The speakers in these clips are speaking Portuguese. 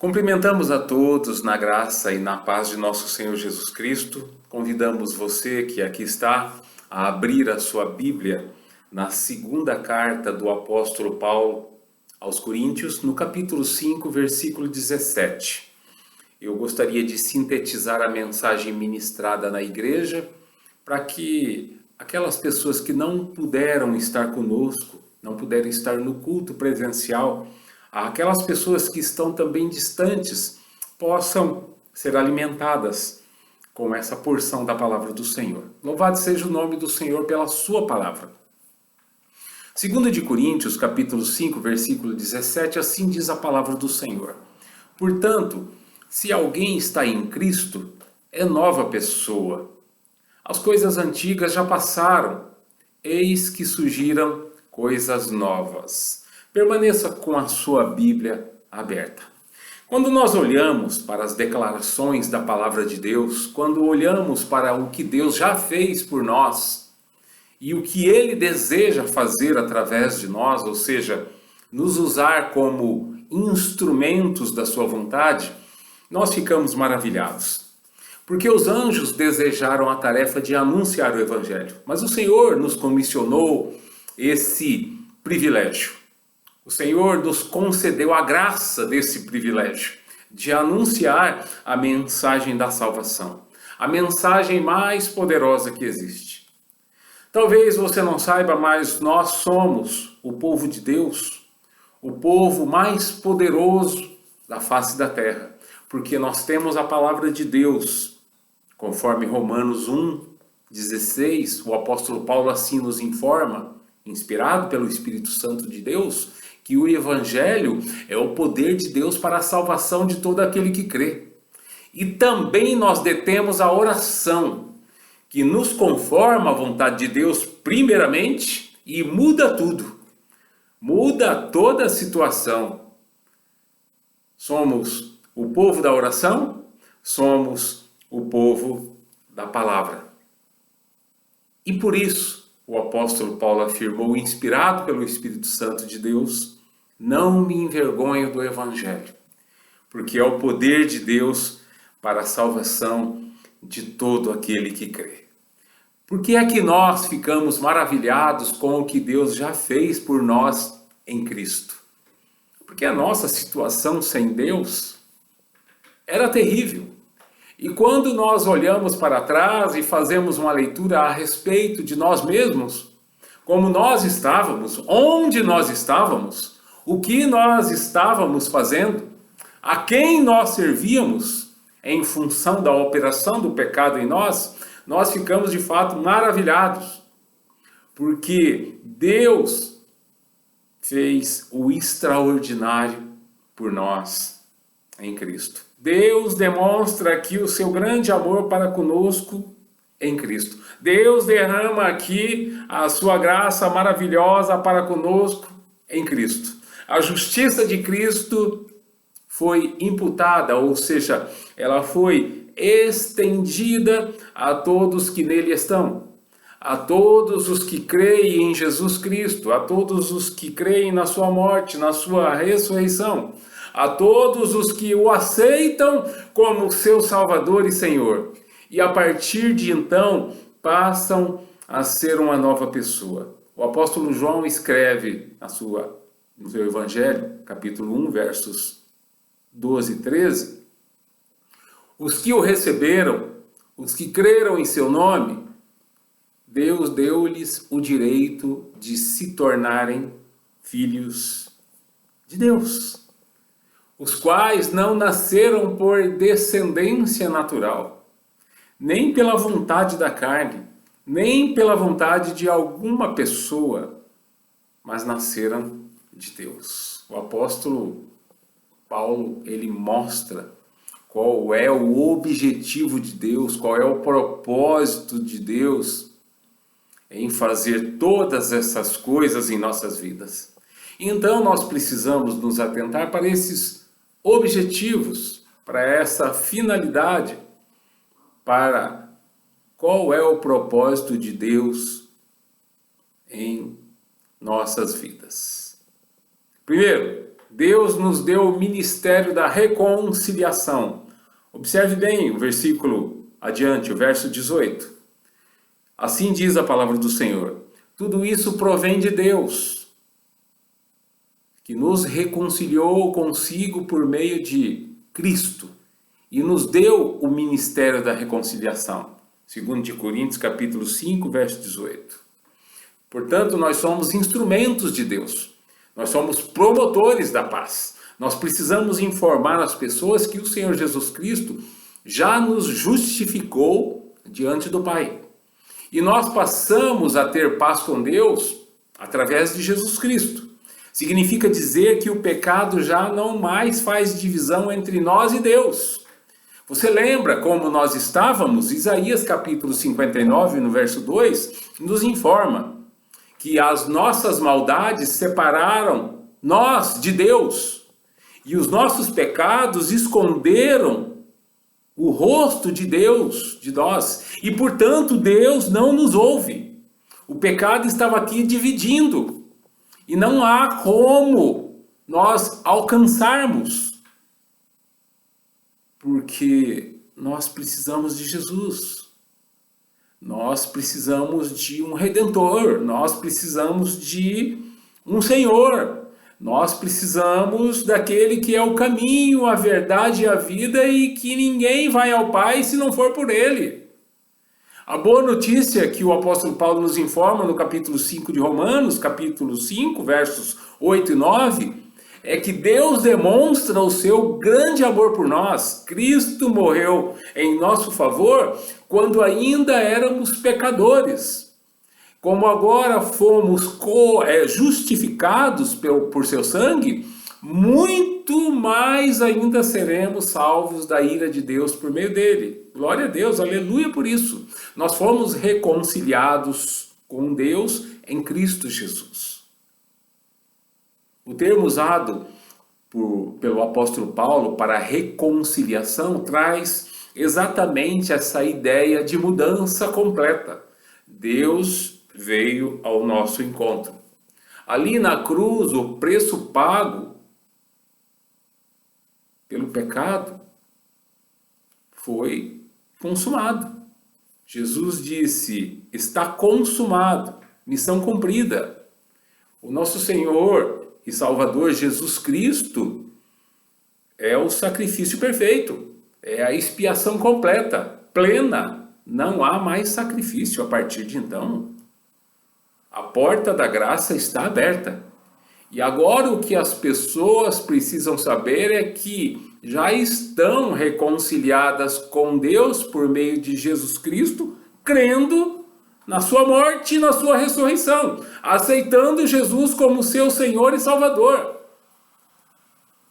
Cumprimentamos a todos na graça e na paz de nosso Senhor Jesus Cristo. Convidamos você que aqui está a abrir a sua Bíblia na segunda carta do apóstolo Paulo aos Coríntios, no capítulo 5, versículo 17. Eu gostaria de sintetizar a mensagem ministrada na igreja para que aquelas pessoas que não puderam estar conosco, não puderam estar no culto presencial, aquelas pessoas que estão também distantes, possam ser alimentadas com essa porção da palavra do Senhor. Louvado seja o nome do Senhor pela sua palavra. 2 Coríntios, capítulo 5, versículo 17, assim diz a palavra do Senhor. Portanto, se alguém está em Cristo, é nova pessoa. As coisas antigas já passaram, eis que surgiram coisas novas. Permaneça com a sua Bíblia aberta. Quando nós olhamos para as declarações da palavra de Deus, quando olhamos para o que Deus já fez por nós e o que Ele deseja fazer através de nós, ou seja, nos usar como instrumentos da sua vontade, nós ficamos maravilhados. Porque os anjos desejaram a tarefa de anunciar o Evangelho, mas o Senhor nos comissionou esse privilégio. O Senhor nos concedeu a graça desse privilégio de anunciar a mensagem da salvação, a mensagem mais poderosa que existe. Talvez você não saiba, mas nós somos o povo de Deus, o povo mais poderoso da face da terra, porque nós temos a palavra de Deus, conforme Romanos 1:16, o apóstolo Paulo assim nos informa, inspirado pelo Espírito Santo de Deus, que o Evangelho é o poder de Deus para a salvação de todo aquele que crê. E também nós detemos a oração, que nos conforma à vontade de Deus primeiramente e muda tudo. Muda toda a situação. Somos o povo da oração, somos o povo da palavra. E por isso, o apóstolo Paulo afirmou, inspirado pelo Espírito Santo de Deus, não me envergonho do Evangelho, porque é o poder de Deus para a salvação de todo aquele que crê. Por que é que nós ficamos maravilhados com o que Deus já fez por nós em Cristo? Porque a nossa situação sem Deus era terrível. E quando nós olhamos para trás e fazemos uma leitura a respeito de nós mesmos, como nós estávamos, onde nós estávamos, o que nós estávamos fazendo, a quem nós servíamos, em função da operação do pecado em nós, nós ficamos de fato maravilhados, porque Deus fez o extraordinário por nós em Cristo. Deus demonstra aqui o seu grande amor para conosco em Cristo. Deus derrama aqui a sua graça maravilhosa para conosco em Cristo. A justiça de Cristo foi imputada, ou seja, ela foi estendida a todos que nele estão. A todos os que creem em Jesus Cristo, a todos os que creem na sua morte, na sua ressurreição, a todos os que o aceitam como seu Salvador e Senhor. E a partir de então, passam a ser uma nova pessoa. O apóstolo João escreve no seu Evangelho, capítulo 1, versos 12 e 13, os que o receberam, os que creram em seu nome, Deus deu-lhes o direito de se tornarem filhos de Deus, os quais não nasceram por descendência natural, nem pela vontade da carne, nem pela vontade de alguma pessoa, mas nasceram de Deus. O apóstolo Paulo, ele mostra qual é o objetivo de Deus, qual é o propósito de Deus em fazer todas essas coisas em nossas vidas. Então nós precisamos nos atentar para esses objetivos, para essa finalidade, para qual é o propósito de Deus em nossas vidas. Primeiro, Deus nos deu o ministério da reconciliação. Observe bem o versículo adiante, o verso 18. Assim diz a palavra do Senhor: tudo isso provém de Deus, que nos reconciliou consigo por meio de Cristo e nos deu o ministério da reconciliação. Segundo de Coríntios, capítulo 5, verso 18. Portanto, nós somos instrumentos de Deus. Nós somos promotores da paz. Nós precisamos informar as pessoas que o Senhor Jesus Cristo já nos justificou diante do Pai. E nós passamos a ter paz com Deus através de Jesus Cristo. Significa dizer que o pecado já não mais faz divisão entre nós e Deus. Você lembra como nós estávamos? Isaías capítulo 59, no verso 2, nos informa que as nossas maldades separaram nós de Deus, e os nossos pecados esconderam o rosto de Deus de nós, e portanto Deus não nos ouve. O pecado estava aqui dividindo, e não há como nós alcançarmos, porque nós precisamos de Jesus. Nós precisamos de um Redentor, nós precisamos de um Senhor, nós precisamos daquele que é o caminho, a verdade e a vida, e que ninguém vai ao Pai se não for por Ele. A boa notícia que o apóstolo Paulo nos informa no capítulo 5 de Romanos, capítulo 5, versos 8 e 9, é que Deus demonstra o seu grande amor por nós. Cristo morreu em nosso favor quando ainda éramos pecadores. Como agora fomos justificados por seu sangue, muito mais ainda seremos salvos da ira de Deus por meio dele. Glória a Deus, aleluia por isso. Nós fomos reconciliados com Deus em Cristo Jesus. O termo usado pelo apóstolo Paulo para reconciliação traz exatamente essa ideia de mudança completa. Deus veio ao nosso encontro. Ali na cruz, o preço pago pelo pecado foi consumado. Jesus disse: está consumado, missão cumprida. O nosso Senhor e Salvador Jesus Cristo é o sacrifício perfeito, é a expiação completa, plena. Não há mais sacrifício a partir de então. A porta da graça está aberta. E agora o que as pessoas precisam saber é que já estão reconciliadas com Deus por meio de Jesus Cristo, crendo na sua morte e na sua ressurreição, aceitando Jesus como seu Senhor e Salvador.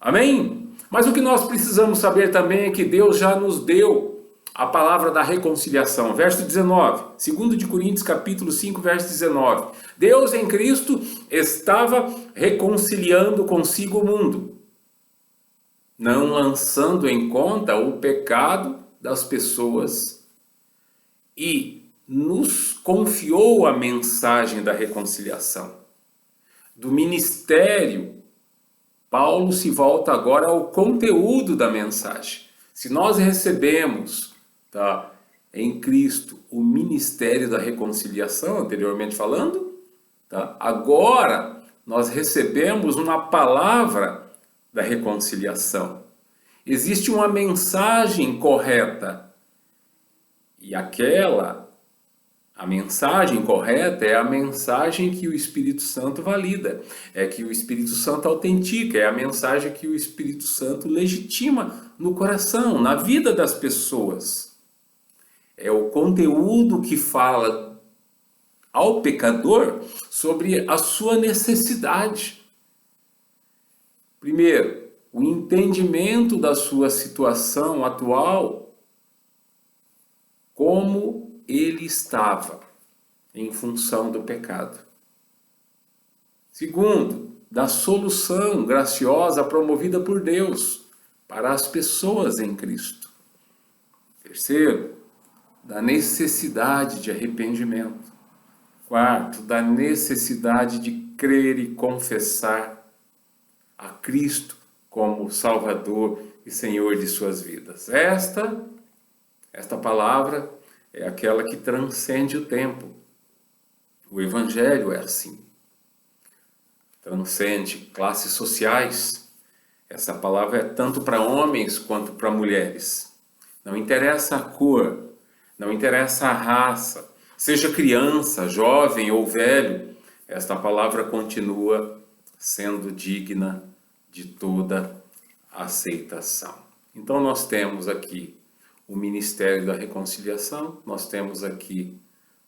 Amém? Mas o que nós precisamos saber também é que Deus já nos deu a palavra da reconciliação. Verso 19, 2 de Coríntios capítulo 5, verso 19. Deus em Cristo estava reconciliando consigo o mundo, não lançando em conta o pecado das pessoas, e nos confiou a mensagem da reconciliação. Do ministério, Paulo se volta agora ao conteúdo da mensagem. Se nós recebemos, em Cristo o ministério da reconciliação, anteriormente falando, agora nós recebemos uma palavra da reconciliação. Existe uma mensagem correta, e a mensagem correta é a mensagem que o Espírito Santo valida, é que o Espírito Santo autentica, é a mensagem que o Espírito Santo legitima no coração, na vida das pessoas. É o conteúdo que fala ao pecador sobre a sua necessidade. Primeiro, o entendimento da sua situação atual, como ele estava em função do pecado. Segundo, da solução graciosa promovida por Deus para as pessoas em Cristo. Terceiro, da necessidade de arrependimento. Quarto, da necessidade de crer e confessar a Cristo como Salvador e Senhor de suas vidas. Esta palavra é aquela que transcende o tempo. O Evangelho é assim. Transcende classes sociais. Essa palavra é tanto para homens quanto para mulheres. Não interessa a cor, não interessa a raça, seja criança, jovem ou velho, esta palavra continua sendo digna de toda aceitação. Então nós temos aqui o ministério da reconciliação, nós temos aqui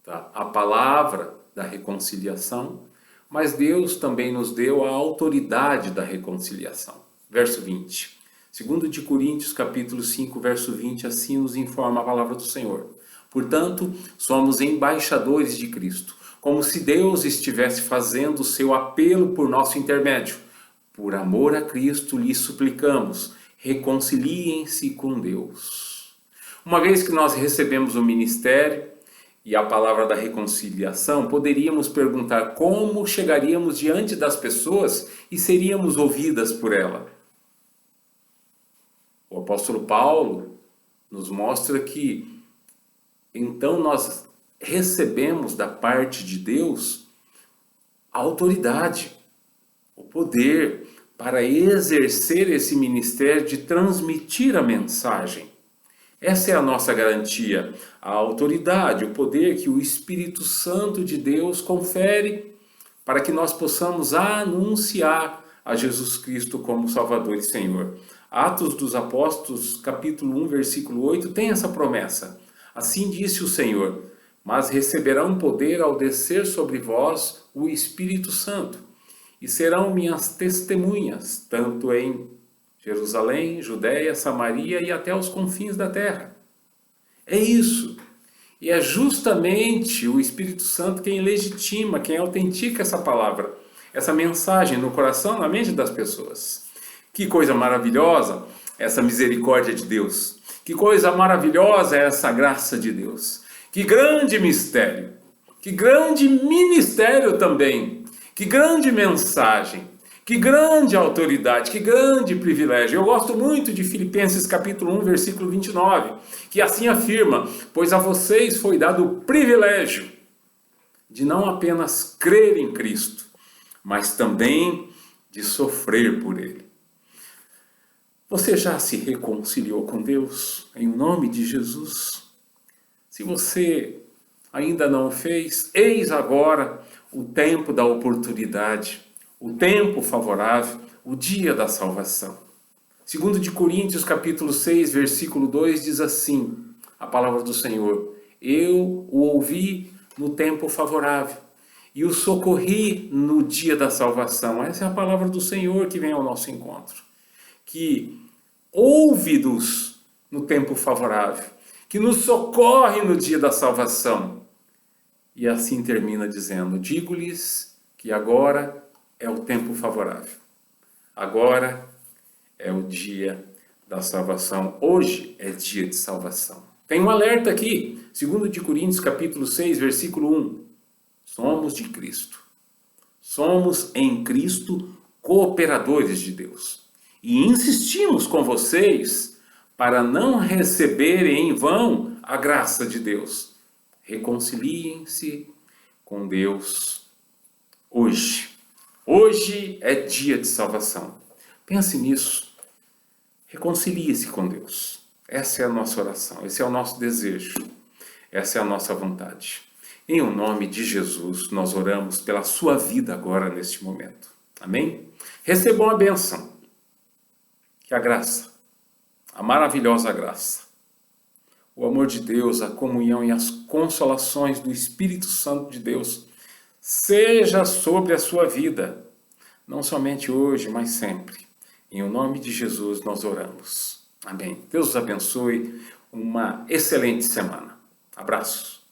a palavra da reconciliação, mas Deus também nos deu a autoridade da reconciliação. Verso 20. 2 de Coríntios, capítulo 5, verso 20, assim nos informa a palavra do Senhor. Portanto, somos embaixadores de Cristo, como se Deus estivesse fazendo o seu apelo por nosso intermédio. Por amor a Cristo, lhes suplicamos, reconciliem-se com Deus. Uma vez que nós recebemos o ministério e a palavra da reconciliação, poderíamos perguntar como chegaríamos diante das pessoas e seríamos ouvidas por ela. O apóstolo Paulo nos mostra que então nós recebemos da parte de Deus a autoridade, o poder para exercer esse ministério de transmitir a mensagem. Essa é a nossa garantia, a autoridade, o poder que o Espírito Santo de Deus confere para que nós possamos anunciar a Jesus Cristo como Salvador e Senhor. Atos dos Apóstolos, capítulo 1, versículo 8, tem essa promessa. Assim disse o Senhor, mas receberão poder ao descer sobre vós o Espírito Santo, e serão minhas testemunhas, tanto em Jerusalém, Judéia, Samaria e até os confins da terra. É isso. E é justamente o Espírito Santo quem legitima, quem autentica essa palavra, essa mensagem no coração, na mente das pessoas. Que coisa maravilhosa essa misericórdia de Deus. Que coisa maravilhosa é essa graça de Deus. Que grande mistério. Que grande ministério também. Que grande mensagem. Que grande autoridade. Que grande privilégio. Eu gosto muito de Filipenses capítulo 1, versículo 29, que assim afirma: pois a vocês foi dado o privilégio de não apenas crer em Cristo, mas também de sofrer por Ele. Você já se reconciliou com Deus em nome de Jesus? Se você ainda não o fez, eis agora o tempo da oportunidade, o tempo favorável, o dia da salvação. 2 de Coríntios, capítulo 6, versículo 2, diz assim, a palavra do Senhor: eu o ouvi no tempo favorável e o socorri no dia da salvação. Essa é a palavra do Senhor que vem ao nosso encontro. Que ouve-nos no tempo favorável, que nos socorre no dia da salvação. E assim termina dizendo: digo-lhes que agora é o tempo favorável. Agora é o dia da salvação. Hoje é dia de salvação. Tem um alerta aqui, 2 de Coríntios, capítulo 6, versículo 1. Somos de Cristo. Somos em Cristo cooperadores de Deus. E insistimos com vocês para não receberem em vão a graça de Deus. Reconciliem-se com Deus hoje. Hoje é dia de salvação. Pense nisso. Reconcilie-se com Deus. Essa é a nossa oração, esse é o nosso desejo, essa é a nossa vontade. Em o nome de Jesus, nós oramos pela sua vida agora, neste momento. Amém? Recebam a bênção. Que a graça, a maravilhosa graça, o amor de Deus, a comunhão e as consolações do Espírito Santo de Deus seja sobre a sua vida, não somente hoje, mas sempre. Em o nome de Jesus nós oramos. Amém. Deus os abençoe. Uma excelente semana. Abraços.